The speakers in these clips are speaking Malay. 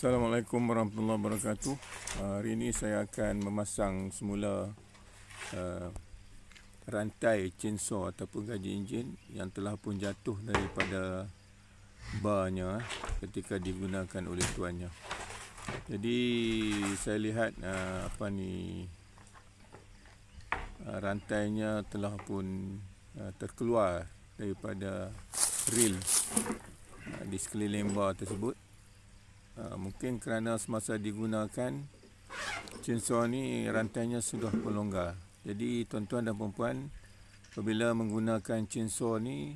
Assalamualaikum warahmatullahi wabarakatuh. Hari ini saya akan memasang semula rantai chainsaw ataupun gaji enjin yang telah pun jatuh daripada barnya ketika digunakan oleh tuannya. Jadi saya lihat rantainya telah pun terkeluar daripada reel di sekeliling bar tersebut. Mungkin kerana semasa digunakan chainsaw ni rantainya sudah pun longgar. Jadi tuan-tuan dan puan-puan, apabila menggunakan chainsaw ni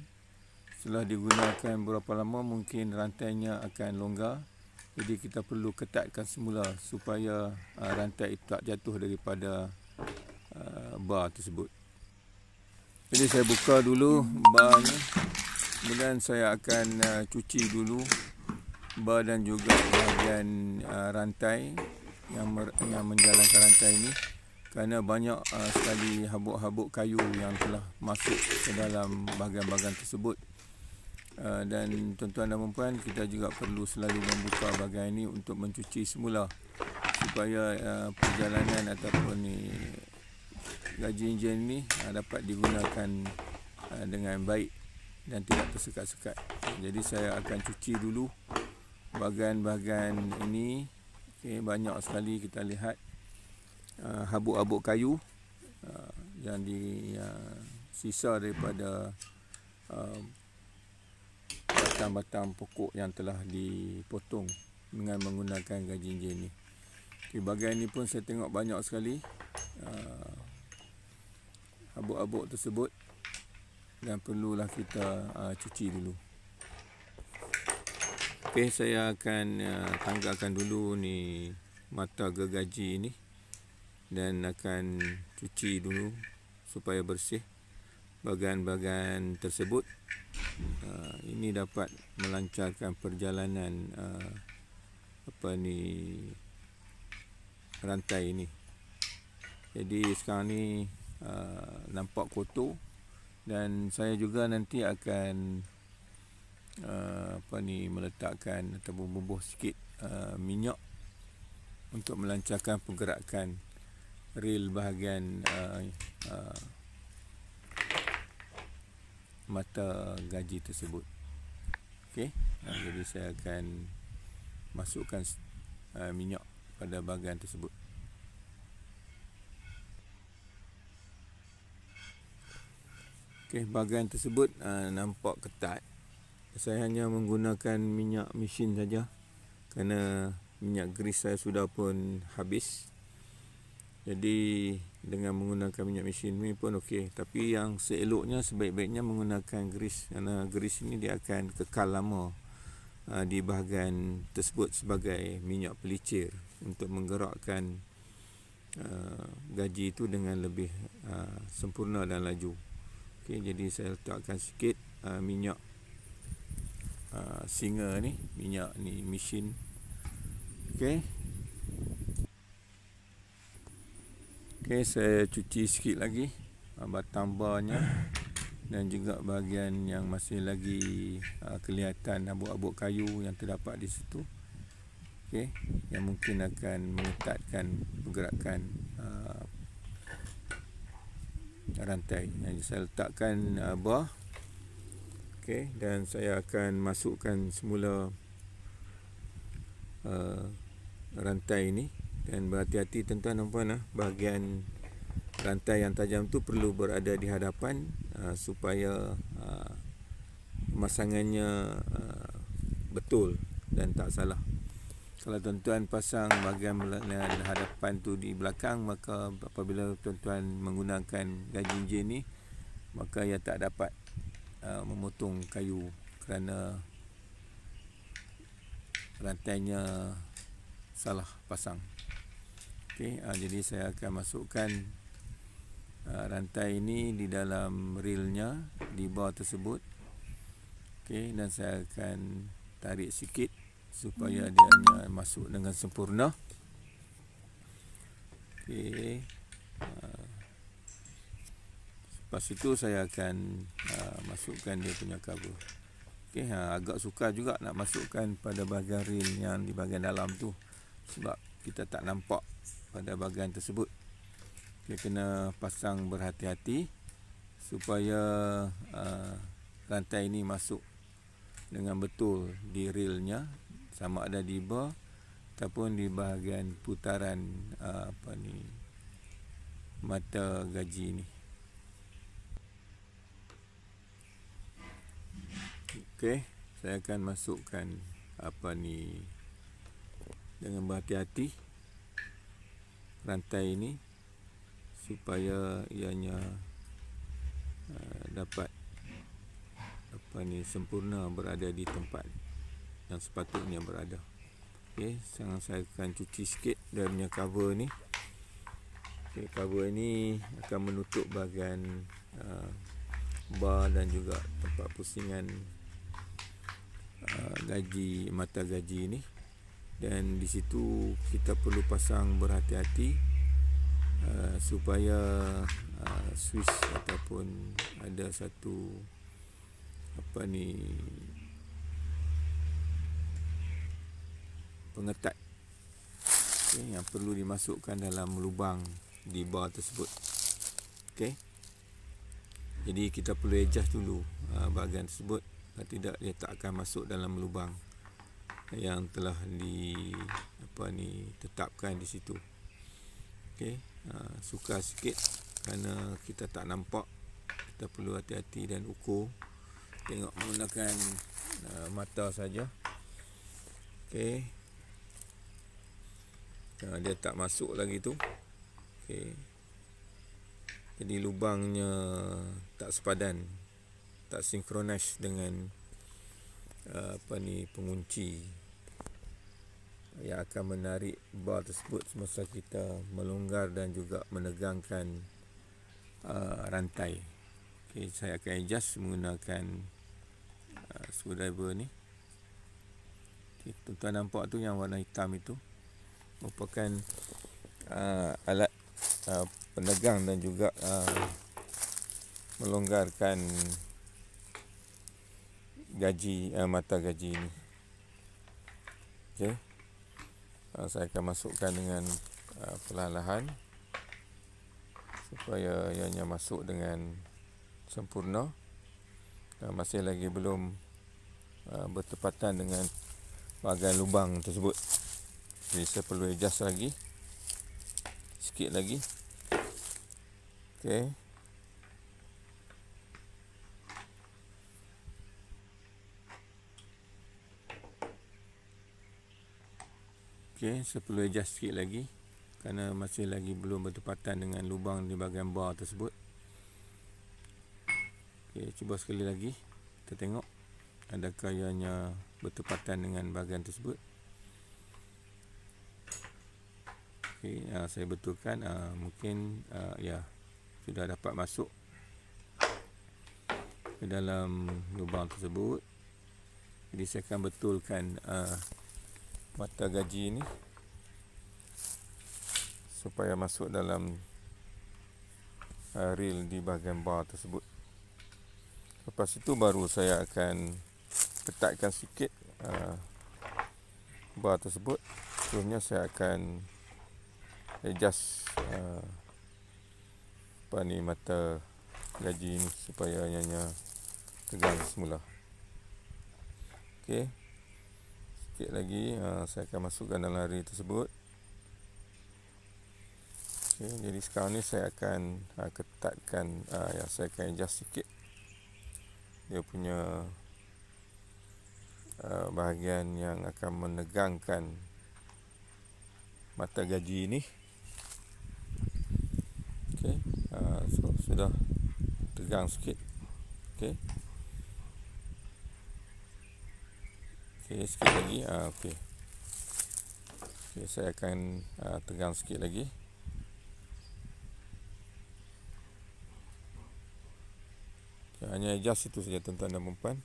setelah digunakan berapa lama mungkin rantainya akan longgar. Jadi kita perlu ketatkan semula supaya rantai itu tak jatuh daripada bar tersebut. Jadi saya buka dulu bar ni, kemudian saya akan cuci dulu bar dan juga bahagian rantai yang menjalankan rantai ini, kerana banyak sekali habuk-habuk kayu yang telah masuk ke dalam bahagian-bahagian tersebut. Dan tuan-tuan dan puan-puan, kita juga perlu selalu membuka bahagian ini untuk mencuci semula supaya perjalanan ataupun gaji enjin ini dapat digunakan dengan baik dan tidak tersekat-sekat. Jadi saya akan cuci dulu bahagian-bahagian ini. Banyak sekali kita lihat habuk-habuk kayu yang sisa daripada batang-batang pokok yang telah dipotong dengan menggunakan gaji enjin ini. Bahagian ini pun saya tengok banyak sekali habuk-habuk tersebut dan perlulah kita cuci dulu. Saya akan tanggalkan dulu ni mata gergaji ini dan akan cuci dulu supaya bersih bahagian-bahagian tersebut. Ini dapat melancarkan perjalanan rantai ini. Jadi sekarang ni nampak kotor, dan saya juga nanti akan meletakkan ataupun bubuh sikit minyak untuk melancarkan pergerakan reel bahagian mata gaji tersebut. Jadi saya akan masukkan minyak pada bahagian tersebut. Bahagian tersebut nampak ketat. Saya hanya menggunakan minyak mesin saja kerana minyak grease saya sudah pun habis. Jadi dengan menggunakan minyak mesin ni pun okey. Tapi yang seeloknya, sebaik-baiknya menggunakan grease, kerana grease ini dia akan kekal lama di bahagian tersebut sebagai minyak pelicir untuk menggerakkan gaji itu dengan lebih sempurna dan laju. Jadi saya letakkan sikit minyak singa ni, minyak ni mesin. Saya cuci sikit lagi batang barnya dan juga bahagian yang masih lagi kelihatan habuk-habuk kayu yang terdapat di situ. Yang mungkin akan mengetatkan pergerakan rantai. Jadi saya letakkan bar. Dan saya akan masukkan semula rantai ini, dan berhati-hati tuan-tuan dan puan, bahagian rantai yang tajam tu perlu berada di hadapan supaya pemasangannya betul dan tak salah. Kalau tuan-tuan pasang bahagian hadapan tu di belakang, maka apabila tuan-tuan menggunakan gaji enjin ni, maka ia tak dapat memotong kayu kerana rantainya salah pasang. Jadi saya akan masukkan rantai ini di dalam reelnya di bar tersebut. Dan saya akan tarik sikit supaya dia masuk dengan sempurna. Lepas itu saya akan masukkan dia punya cover. Okay, agak sukar juga nak masukkan pada bahagian reel yang di bahagian dalam tu, sebab kita tak nampak pada bahagian tersebut. Okay, kena pasang berhati-hati supaya rantai ini masuk dengan betul di reelnya, sama ada di bar ataupun di bahagian putaran mata gaji ni. Okey, saya akan masukkan dengan berhati-hati rantai ini supaya ianya dapat sempurna berada di tempat yang sepatutnya berada. Okey, sekarang saya akan cuci sikit dia punya cover ni. Okey, cover ini akan menutup bahagian bar dan juga tempat pusingan mata gaji ni, dan di situ kita perlu pasang berhati-hati supaya switch ataupun ada satu pengetat yang perlu dimasukkan dalam lubang di bar tersebut. Okey, jadi kita perlu adjust dulu bahagian tersebut, kalau tidak dia tak akan masuk dalam lubang yang telah ditetapkan di situ. Okey, sukar sikit kerana kita tak nampak, kita perlu hati-hati dan ukur, tengok menggunakan mata saja. Okey, dia tak masuk lagi tu. Okey, jadi lubangnya tak sepadan, tak sinkronis dengan pengunci yang akan menarik bar tersebut semasa kita melonggar dan juga menegangkan rantai. Okey, saya akan adjust menggunakan screwdriver ni. Okay, tuan-tuan nampak tu yang warna hitam itu merupakan alat penegang dan juga melonggarkan mata gaji ini. Okey, saya akan masukkan dengan perlahan-lahan supaya ianya masuk dengan sempurna. Masih lagi belum bertepatan dengan bahagian lubang tersebut, jadi saya perlu adjust lagi sikit lagi. Okey, saya perlu adjust sikit lagi kerana masih lagi belum bertepatan dengan lubang di bahagian bar tersebut. Okey, cuba sekali lagi, kita tengok adakah ianya bertepatan dengan bahagian tersebut. Okey, saya betulkan, mungkin ya sudah dapat masuk ke dalam lubang tersebut. Jadi saya akan betulkan mata gaji ini supaya masuk dalam reel di bahagian bar tersebut. Lepas itu baru saya akan ketatkan sikit bar tersebut. Sebelumnya saya akan adjust mata gaji ini supaya ianya tegang semula. Okey, sikit lagi saya akan masukkan dalam reel tersebut. Okey, jadi sekarang ni saya akan ketatkan, saya akan adjust sikit dia punya bahagian yang akan menegangkan mata gaji ini. Okey, so sudah tegang sikit. Okey, sikit lagi. Okey, saya akan tegang sikit lagi. Hanya adjust itu saja tuan-tuan dan puan-puan,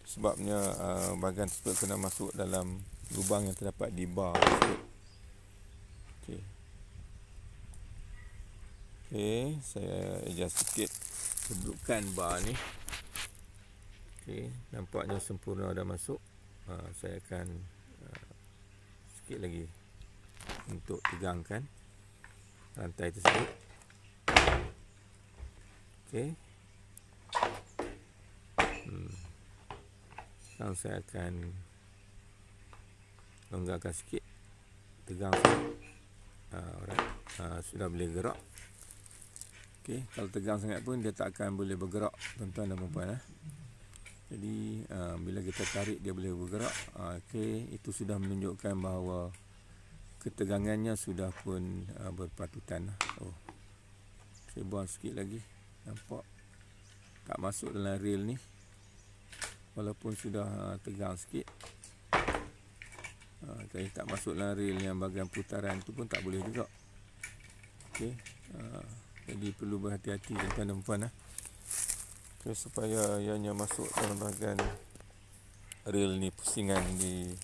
sebabnya bahagian tersebut kena masuk dalam lubang yang terdapat di bar tersebut. Okey, saya adjust sikit kedudukan bar ni. Okey, nampaknya sempurna dah masuk. Saya akan sikit lagi untuk tegangkan rantai tersebut. Okey. Sekarang saya akan longgarkan sikit, tegang sikit. Sudah boleh gerak. Okey, kalau tegang sangat pun dia tak akan boleh bergerak, tuan-tuan dan puan-puan. Jadi bila kita tarik dia boleh bergerak. Okey, itu sudah menunjukkan bahawa ketegangannya sudah pun berpatutan. Saya buang sikit lagi. Nampak tak masuk dalam reel ni, walaupun sudah tegang sikit. Kalau tak masuk dalam reel yang bahagian putaran tu pun tak boleh juga. Okey, jadi perlu berhati-hati tuan-tuan dan puan. Okay, supaya ianya masuk dalam bahagian reel ni, pusingan di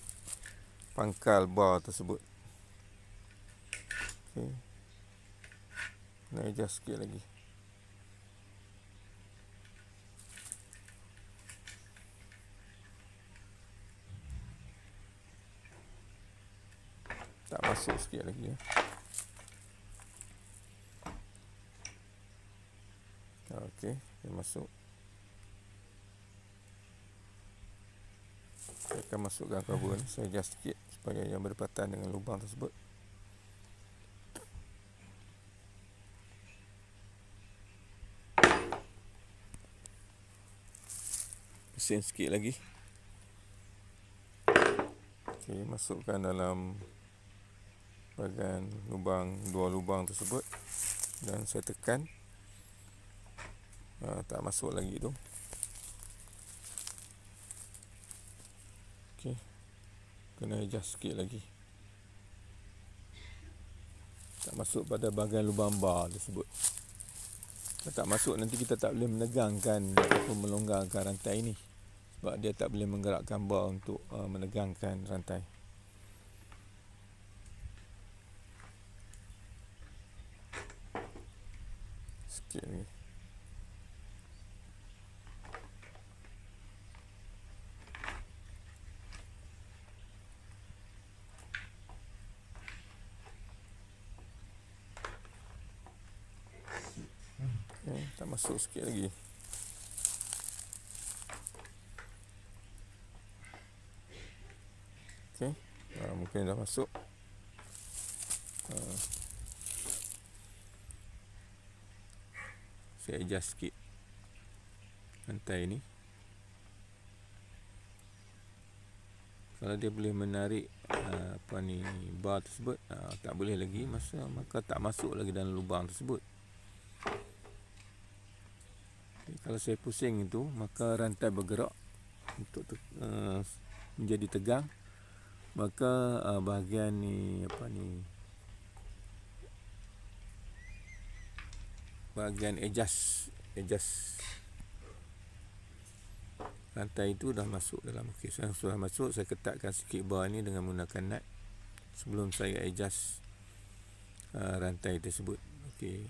pangkal bar tersebut. Okey, nak adjust sikit lagi. Tak masuk sikit lagi. Okey, dia masuk. Saya akan masukkan kabel ni, saya adjust sikit supaya ia berdekatan dengan lubang tersebut. Pusing sikit lagi. Okey, masukkan dalam bahagian lubang, dua lubang tersebut, dan saya tekan. Tak masuk lagi tu. Okey, kena adjust sikit lagi. Tak masuk pada bahagian lubang bar tersebut. Kalau tak masuk, nanti kita tak boleh menegangkan ataupun melonggarkan rantai ni, sebab dia tak boleh menggerakkan bar untuk menegangkan rantai. Sikit lagi. Tak masuk sikit lagi. Okey, mungkin dah masuk. Saya adjust sikit rantai ni. Kalau dia boleh menarik bar tersebut, tak boleh lagi, maka tak masuk lagi dalam lubang tersebut. Kalau saya pusing itu, maka rantai bergerak untuk menjadi tegang. Maka bahagian ni bahagian adjust rantai itu dah masuk dalam. Okey, sudah masuk. Saya ketatkan sikit bar ni dengan menggunakan nut sebelum saya adjust rantai tersebut. Okey,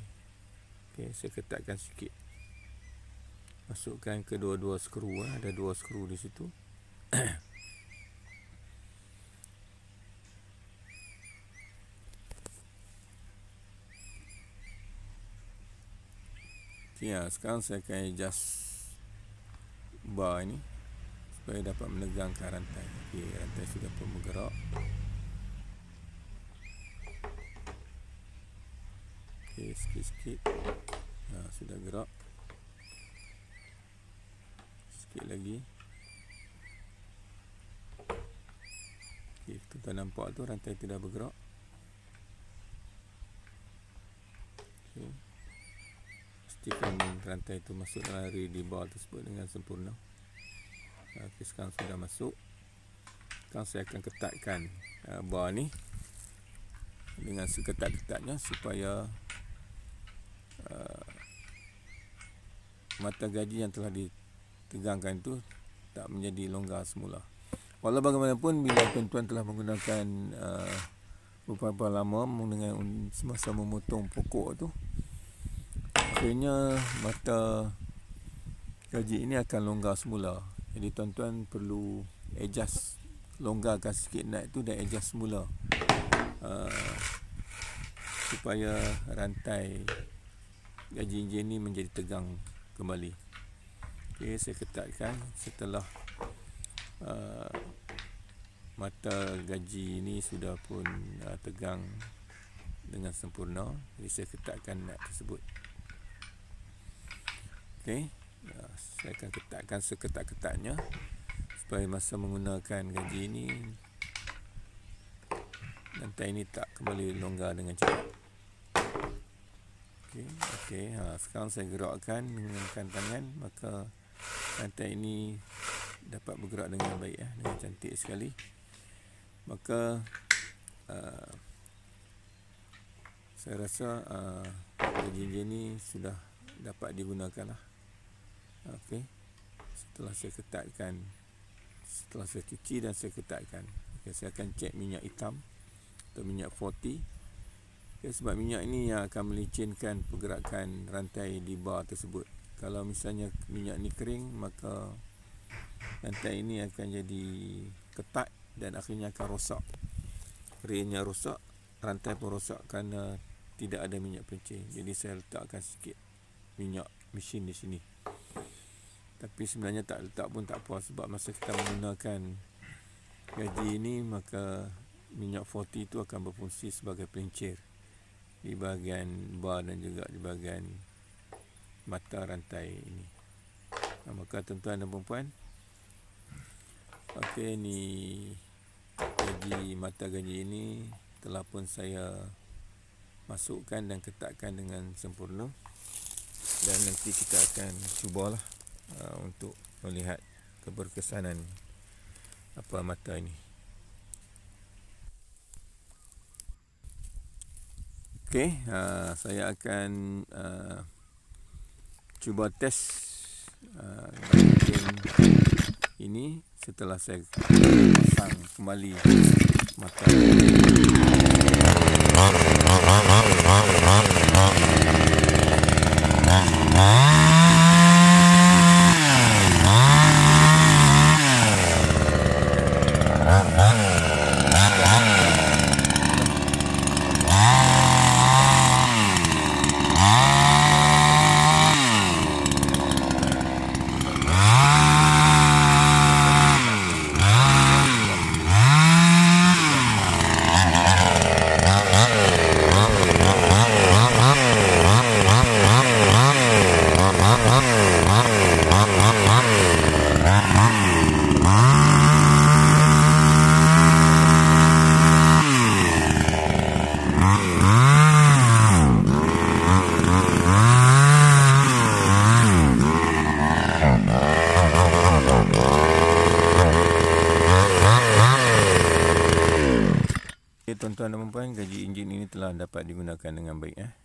saya ketatkan sikit. Masukkan kedua-dua skru. Ada dua skru di situ. Sekarang saya akan adjust bar ini supaya dapat menegangkan rantai. Okey, rantai sudah pun bergerak. Okey, sikit-sikit. Sudah gerak. Sikit lagi. Okey, tuan-tuan nampak tu rantai tu dah bergerak. Okey. Pastikan rantai itu masuk dalam reel di bar tersebut dengan sempurna. Okey, sekarang sudah masuk. Sekarang saya akan ketatkan bar ni dengan seketat-ketatnya supaya mata gaji yang telah ditegangkan itu tak menjadi longgar semula. Walau bagaimanapun, bila tuan-tuan telah menggunakan beberapa lama dengan semasa memotong pokok tu, akhirnya mata gaji ini akan longgar semula. Jadi tuan-tuan perlu adjust, longgarkan sikit naik tu dan adjust semula supaya rantai gaji enjin ni menjadi tegang kembali. Okey, saya ketatkan setelah mata gaji ni sudah pun tegang dengan sempurna. Jadi saya ketatkan nut tersebut. Okey, saya akan ketatkan seketat-ketatnya supaya masa menggunakan gaji ini rantai ini tak kembali longgar dengan cepat. Okey, sekarang saya gerakkan menggunakan tangan, maka rantai ini dapat bergerak dengan baik, dengan cantik sekali. Maka saya rasa gaji enjin ni sudah dapat digunakan lah. Okey, setelah saya ketatkan, setelah saya cuci dan saya ketatkan, saya akan cek minyak hitam atau minyak 40. Sebab minyak ini yang akan melicinkan pergerakan rantai di bar tersebut. Kalau misalnya minyak ni kering, maka rantai ini akan jadi ketat dan akhirnya akan rosak. Relnya rosak, rantai pun rosak kerana tidak ada minyak pelincir. Jadi saya letakkan sikit minyak mesin di sini. Tapi sebenarnya tak letak pun tak apa, sebab masa kita menggunakan gaji ini, maka minyak 40 itu akan berfungsi sebagai pelincir di bahagian bar dan juga di bahagian mata rantai ini. Maka tuan-tuan dan puan-puan, okey, ni mata gaji ini telah pun saya masukkan dan ketatkan dengan sempurna, dan nanti kita akan cubalah untuk melihat keberkesanan mata ini. Okey, saya akan cuba test bahagian ini setelah saya pasang kembali mata. Tuan-tuan dan puan-puan, gaji enjin ini telah dapat digunakan dengan baik.